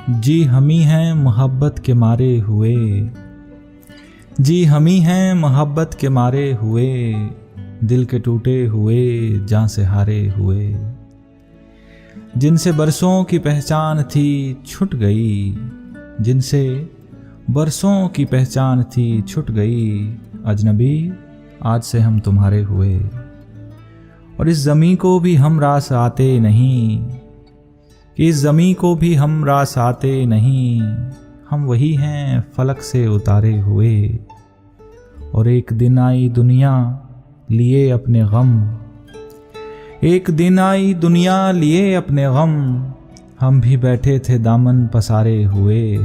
जी हम ही हैं मोहब्बत के मारे हुए, जी हम ही हैं मोहब्बत के मारे हुए, दिल के टूटे हुए जान से हारे हुए। जिनसे बरसों की पहचान थी छूट गई, जिनसे बरसों की पहचान थी छूट गई। अजनबी आज से हम तुम्हारे हुए, और इस ज़मीं को भी हम रास आते नहीं, कि इस ज़मीं को भी हम रास आते नहीं। हम वही हैं फलक से उतारे हुए, और एक दिन आई दुनिया लिए अपने गम, एक दिन आई दुनिया लिए अपने गम। हम भी बैठे थे दामन पसारे हुए,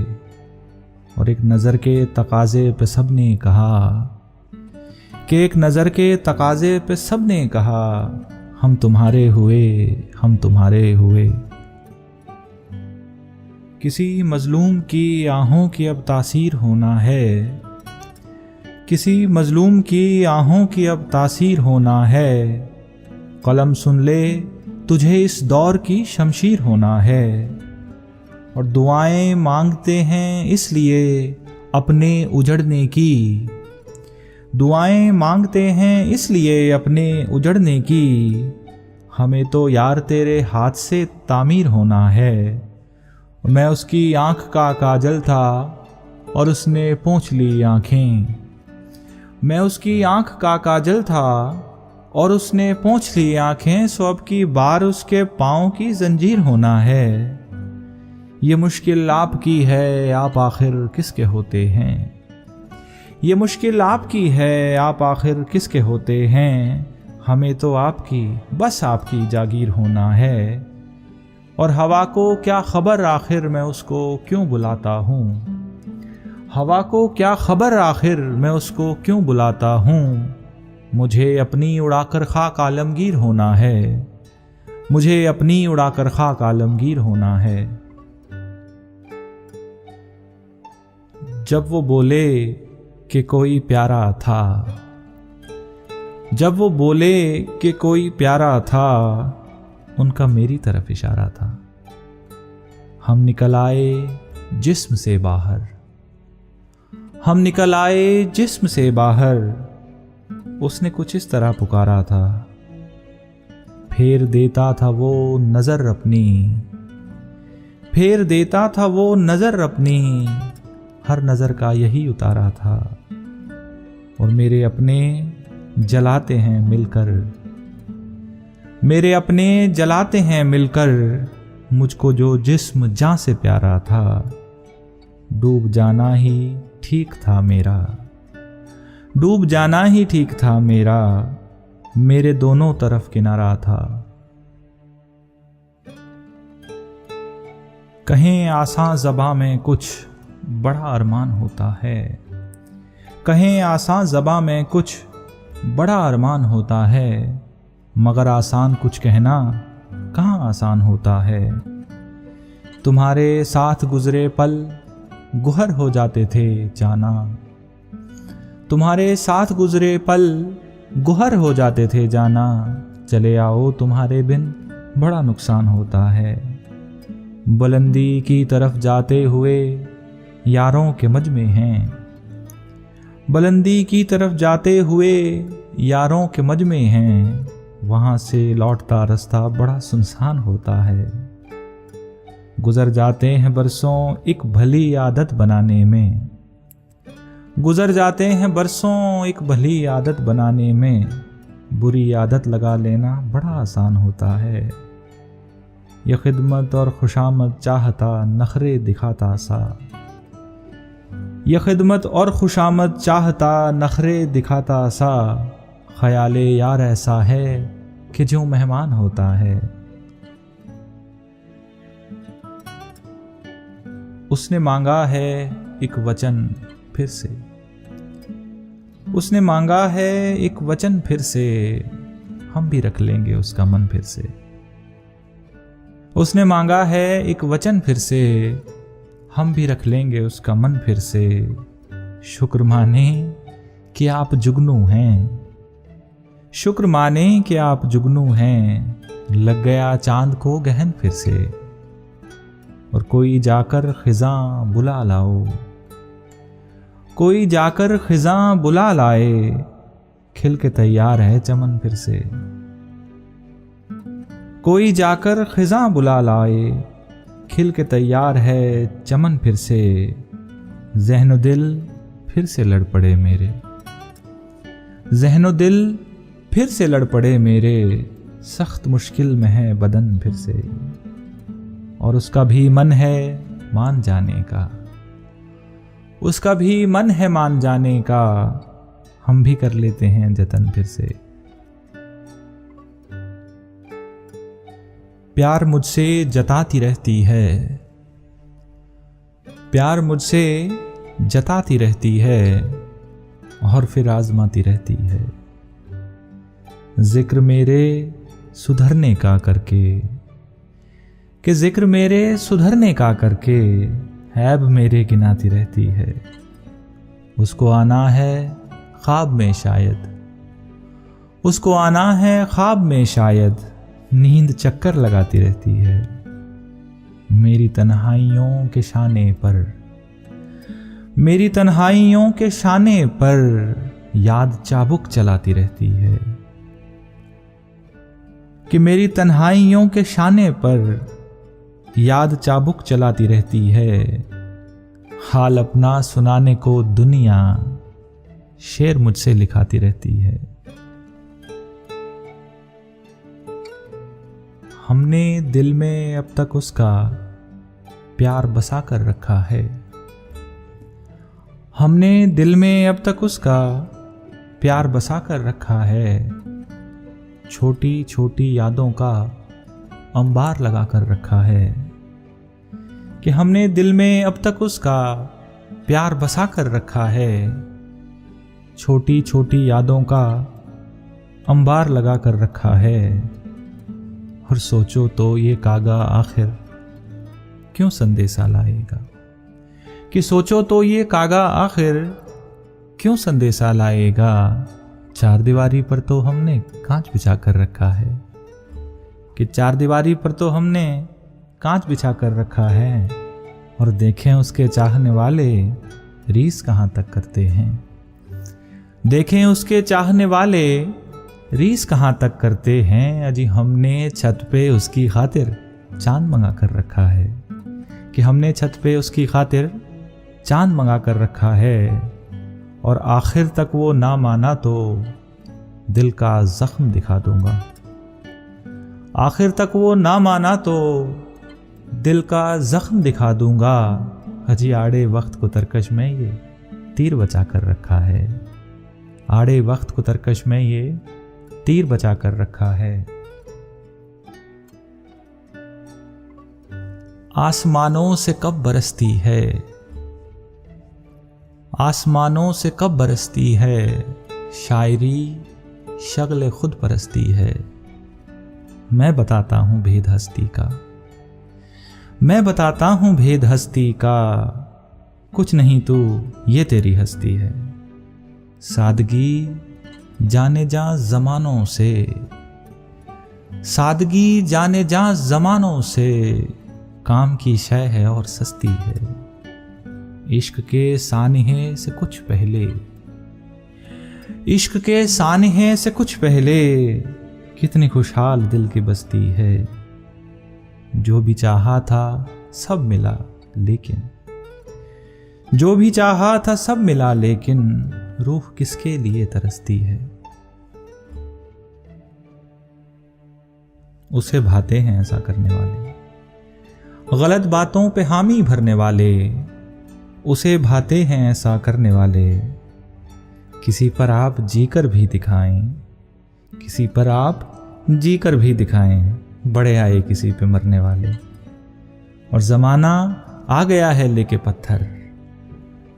और एक नज़र के तकाज़े पे सब ने कहा, कि एक नज़र के तकाज़े पे सब ने कहा, हम तुम्हारे हुए, हम तुम्हारे हुए। किसी मज़लूम की आहों की अब तासीर होना है, किसी मज़लूम की आहों की अब तासीर होना है। कलम सुन ले तुझे इस दौर की शमशीर होना है, और दुआएं मांगते हैं इसलिए अपने उजड़ने की, दुआएं मांगते हैं इसलिए अपने उजड़ने की। हमें तो यार तेरे हाथ से तामीर होना है। मैं उसकी आँख का काजल था और उसने पोंछ ली आँखें, मैं उसकी आँख का काजल था और उसने पोंछ ली आँखें। सो अब की बार उसके पाँव की जंजीर होना है। ये मुश्किल आपकी है, आप आखिर किसके होते हैं, ये मुश्किल आपकी है, आप आखिर किसके होते हैं। हमें तो आपकी, बस आपकी जागीर होना है। और हवा को क्या खबर आखिर मैं उसको क्यों बुलाता हूँ, हवा को क्या खबर आखिर मैं उसको क्यों बुलाता हूँ। मुझे अपनी उड़ाकर खाक आलमगीर होना है, मुझे अपनी उड़ाकर खाक आलमगीर होना है। जब वो बोले कि कोई प्यारा था, जब वो बोले कि कोई प्यारा था, उनका मेरी तरफ इशारा था। हम निकल आए जिस्म से बाहर, हम निकल आए जिस्म से बाहर। उसने कुछ इस तरह पुकारा था, फेर देता था वो नजर अपनी, फेर देता था वो नजर अपनी। हर नजर का यही उतारा था, और मेरे अपने जलाते हैं मिलकर, मेरे अपने जलाते हैं मिलकर। मुझको जो जिस्म जान से प्यारा था, डूब जाना ही ठीक था मेरा, डूब जाना ही ठीक था मेरा। मेरे दोनों तरफ किनारा था। कहें आसान ज़बां में कुछ बड़ा अरमान होता है, कहें आसान ज़बां में कुछ बड़ा अरमान होता है। मगर आसान कुछ कहना कहाँ आसान होता है। तुम्हारे साथ गुजरे पल गुहर हो जाते थे जाना, तुम्हारे साथ गुजरे पल गुहर हो जाते थे जाना। चले आओ तुम्हारे बिन बड़ा नुकसान होता है। बुलंदी की तरफ जाते हुए यारों के मजमे हैं, बुलंदी की तरफ जाते हुए यारों के मजमे हैं। वहाँ से लौटता रास्ता बड़ा सुनसान होता है। गुजर जाते हैं बरसों एक भली आदत बनाने में, गुजर जाते हैं बरसों एक भली आदत बनाने में। बुरी आदत लगा लेना बड़ा आसान होता है। यह खिदमत और खुशामद चाहता नखरे दिखाता सा, यह खिदमत और खुशामद चाहता नखरे दिखाता सा। ख्याले यार ऐसा है कि जो मेहमान होता है। उसने मांगा है एक वचन फिर से, उसने मांगा है एक वचन फिर से। हम भी रख लेंगे उसका मन फिर से। उसने मांगा है एक वचन फिर से, हम भी रख लेंगे उसका मन फिर से। शुक्र माने कि आप जुगनू हैं, शुक्र माने कि आप जुगनू हैं। लग गया चांद को गहन फिर से, और कोई जाकर खिज़ां बुला लाओ, कोई जाकर खिज़ां बुला लाए, खिल के तैयार है चमन फिर से। कोई जाकर खिज़ां बुला लाए, खिल के तैयार है चमन फिर से। ज़हनो दिल फिर से लड़ पड़े मेरे, ज़हनो दिल फिर से लड़ पड़े मेरे, सख्त मुश्किल में है बदन फिर से। और उसका भी मन है मान जाने का, उसका भी मन है मान जाने का, हम भी कर लेते हैं जतन फिर से। प्यार मुझसे जताती रहती है, प्यार मुझसे जताती रहती है, और फिर आजमाती रहती है। जिक्र मेरे सुधरने का करके, कि जिक्र मेरे सुधरने का करके, ऐब मेरे गिनाती रहती है। उसको आना है ख्वाब में शायद, उसको आना है ख्वाब में शायद, नींद चक्कर लगाती रहती है। मेरी तन्हाइयों के शाने पर, मेरी तन्हाइयों के शाने पर, याद चाबुक चलाती रहती है। कि मेरी तन्हाइयों के शाने पर, याद चाबुक चलाती रहती है। हाल अपना सुनाने को दुनिया, शेर मुझसे लिखाती रहती है। हमने दिल में अब तक उसका प्यार बसा कर रखा है, हमने दिल में अब तक उसका प्यार बसा कर रखा है। छोटी छोटी यादों का अंबार लगा कर रखा है। कि हमने दिल में अब तक उसका प्यार बसा कर रखा है। छोटी छोटी यादों का अंबार लगा कर रखा है। और सोचो तो ये कागा आखिर क्यों संदेशा लाएगा, कि सोचो तो ये कागा आखिर क्यों संदेशा लाएगा। चारदीवारी पर तो हमने कांच बिछा कर रखा है, कि चारदीवारी पर तो हमने कांच बिछा कर रखा है। और देखें उसके चाहने वाले रीस कहाँ तक करते हैं, देखें उसके चाहने वाले रीस कहाँ तक करते हैं। अजी हमने छत पे उसकी खातिर चांद मंगा कर रखा है, कि हमने छत पे उसकी खातिर चांद मंगा कर रखा है। और आखिर तक वो ना माना तो दिल का जख्म दिखा दूंगा, आखिर तक वो ना माना तो दिल का जख्म दिखा दूंगा। अजी आड़े वक्त को तरकश में ये तीर बचा कर रखा है, आड़े वक्त को तरकश में ये तीर बचा कर रखा है। आसमानों से कब बरसती है, आसमानों से कब बरसती है, शायरी शगले खुद परस्ती है। मैं बताता हूं भेद हस्ती का, मैं बताता हूं भेद हस्ती का, कुछ नहीं तू ये तेरी हस्ती है। सादगी जाने जा जमानों से, सादगी जाने जा जमानों से, काम की शय है और सस्ती है। इश्क के सानिहे से कुछ पहले, इश्क के सानिहे से कुछ पहले, कितनी खुशहाल दिल की बस्ती है। जो भी चाहा था सब मिला लेकिन, जो भी चाहा था सब मिला लेकिन, रूह किसके लिए तरसती है। उसे भाते हैं ऐसा करने वाले, गलत बातों पे हामी भरने वाले। उसे भाते हैं ऐसा करने वाले। किसी पर आप जीकर भी दिखाएं, किसी पर आप जीकर भी दिखाएं, बड़े आए किसी पे मरने वाले। और जमाना आ गया है लेके पत्थर,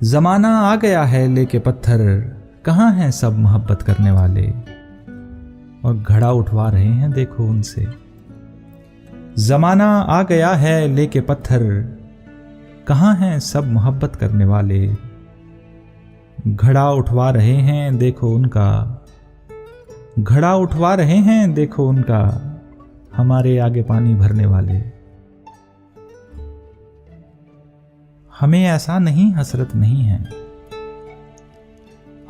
जमाना आ गया है लेके पत्थर, कहाँ हैं सब मोहब्बत करने वाले। और घड़ा उठवा रहे हैं देखो उनसे। जमाना आ गया है लेके पत्थर, कहाँ हैं सब मोहब्बत करने वाले। घड़ा उठवा रहे हैं देखो उनका, घड़ा उठवा रहे हैं देखो उनका, हमारे आगे पानी भरने वाले। हमें ऐसा नहीं हसरत नहीं है,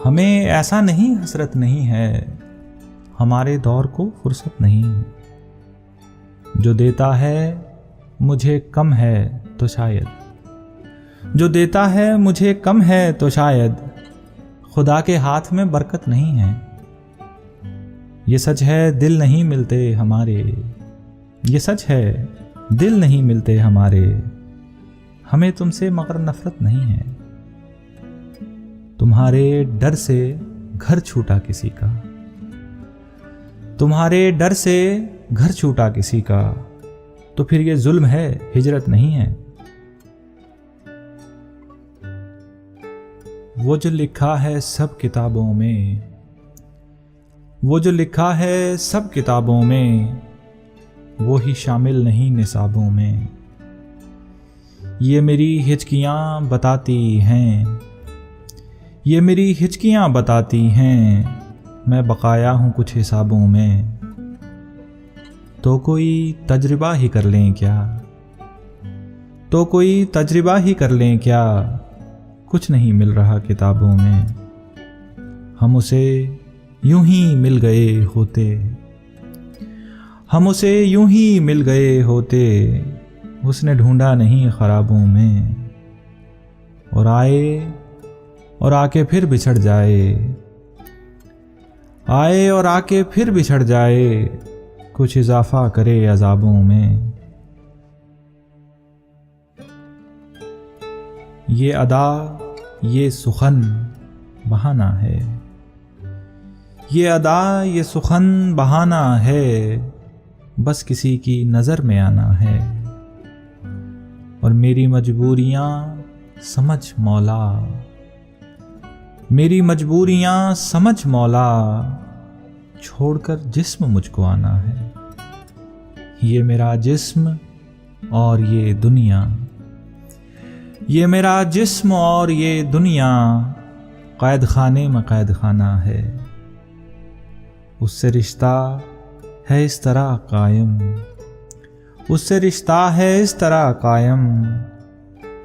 हमें ऐसा नहीं हसरत नहीं है, हमारे दौर को फुर्सत नहीं है। जो देता है मुझे कम है तो शायद, जो देता है मुझे कम है तो शायद खुदा के हाथ में बरकत नहीं है। ये सच है दिल नहीं मिलते हमारे, ये सच है दिल नहीं मिलते हमारे, हमें तुमसे मगर नफरत नहीं है। तुम्हारे डर से घर छूटा किसी का, तुम्हारे डर से घर छूटा किसी का, तो फिर ये जुल्म है हिजरत नहीं है। वो जो लिखा है सब किताबों में, वो जो लिखा है सब किताबों में, वो ही शामिल नहीं निसाबों में। ये मेरी हिचकियाँ बताती हैं, ये मेरी हिचकियाँ बताती हैं, मैं बकाया हूँ कुछ हिसाबों में। तो कोई तजर्बा ही कर लें क्या, तो कोई तजर्बा ही कर लें क्या, कुछ नहीं मिल रहा किताबों में। हम उसे यूं ही मिल गए होते, हम उसे यूं ही मिल गए होते, उसने ढूंढा नहीं खराबों में। और आए और आके फिर बिछड़ जाए, आए और आके फिर बिछड़ जाए, कुछ इजाफा करे अजाबों में। ये अदा ये सुखन बहाना है, ये अदा ये सुखन बहाना है, बस किसी की नज़र में आना है। और मेरी मजबूरियाँ समझ मौला, मेरी मजबूरियाँ समझ मौला, छोड़कर जिस्म मुझको आना है। ये मेरा जिस्म और ये दुनिया, ये मेरा जिस्म और ये दुनिया, कैद खाने में कैद खाना है। उससे रिश्ता है इस तरह कायम, उससे रिश्ता है इस तरह कायम,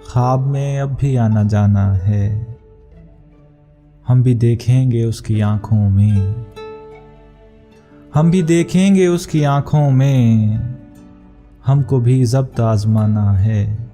ख्वाब में अब भी आना जाना है। हम भी देखेंगे उसकी आंखों में, हम भी देखेंगे उसकी आंखों में, हमको भी ज़ब्त आजमाना है।